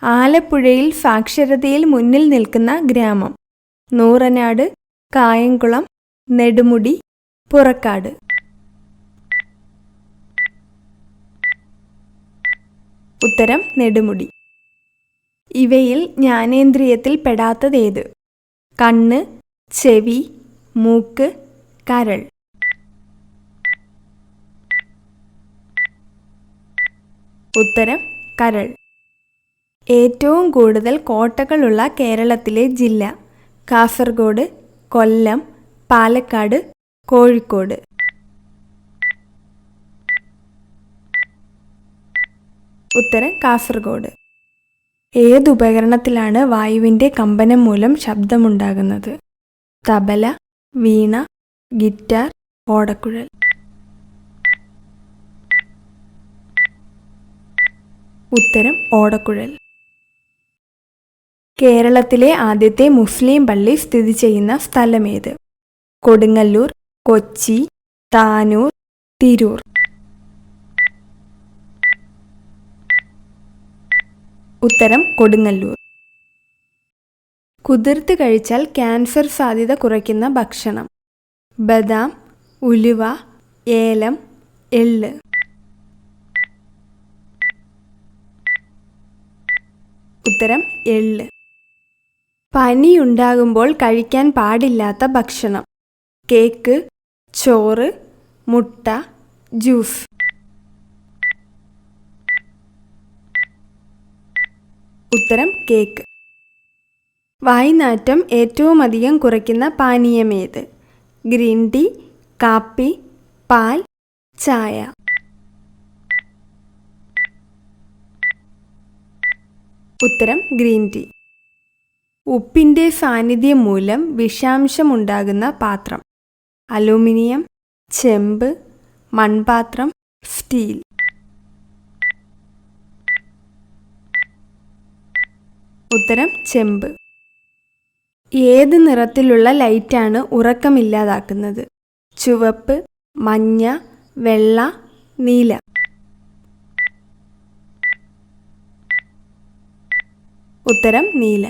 ആലപ്പുഴയിൽ സാക്ഷരതയിൽ മുന്നിൽ നിൽക്കുന്ന ഗ്രാമം? നൂറനാട്, കായംകുളം, നെടുമുടി, പുറക്കാട്. ഉത്തരം നെടുമുടി. ഇവയിൽ ജ്ഞാനേന്ദ്രിയത്തിൽ പെടാത്തതേത്? കണ്ണ്, ചെവി, മൂക്ക്, കരൾ. ഉത്തരം കരൾ. ഏറ്റവും കൂടുതൽ കോട്ടകളുള്ള കേരളത്തിലെ ജില്ല? കാസർഗോഡ്, കൊല്ലം, പാലക്കാട്, കോഴിക്കോട്. ഉത്തരം കാസർഗോഡ്. ഏതുപകരണത്തിലാണ് വായുവിൻ്റെ കമ്പനം മൂലം ശബ്ദമുണ്ടാകുന്നത്? തബല, വീണ, ഗിറ്റാർ, ഓടക്കുഴൽ. ഉത്തരം ഓടക്കുഴൽ. കേരളത്തിലെ ആദ്യത്തെ മുസ്ലിം പള്ളി സ്ഥിതി ചെയ്യുന്ന സ്ഥലമേത്? കൊടുങ്ങല്ലൂർ, കൊച്ചി, താനൂർ, തിരൂർ. ഉത്തരം കൊടുങ്ങല്ലൂർ. കുതിർത്ത് കഴിച്ചാൽ ക്യാൻസർ സാധ്യത കുറയ്ക്കുന്ന ഭക്ഷണം? ബദാം, ഉലുവ, ഏലം, എള്ള്. ഉത്തരം എള്ള്. പനിയുണ്ടാകുമ്പോൾ കഴിക്കാൻ പാടില്ലാത്ത ഭക്ഷണം? കേക്ക്, ചോറ്, മുട്ട, ജ്യൂസ്. ഉത്തരം കേക്ക്. വായ്നാറ്റം ഏറ്റവും അധികം കുറയ്ക്കുന്ന പാനീയമേത്? ഗ്രീൻ ടീ, കാപ്പി, പാൽ, ചായ. ഉത്തരം ഗ്രീൻ ടീ. ഉപ്പിൻ്റെ സാന്നിധ്യം മൂലം വിഷാംശമുണ്ടാകുന്ന പാത്രം? അലൂമിനിയം, ചെമ്പ്, മൺപാത്രം, സ്റ്റീൽ. ഉത്തരം ചെമ്പ്. ഏത് നിറത്തിലുള്ള ലൈറ്റാണ് ഉറക്കമില്ലാതാക്കുന്നത്? ചുവപ്പ്, മഞ്ഞ, വെള്ള, നീല. ഉത്തരം നീല.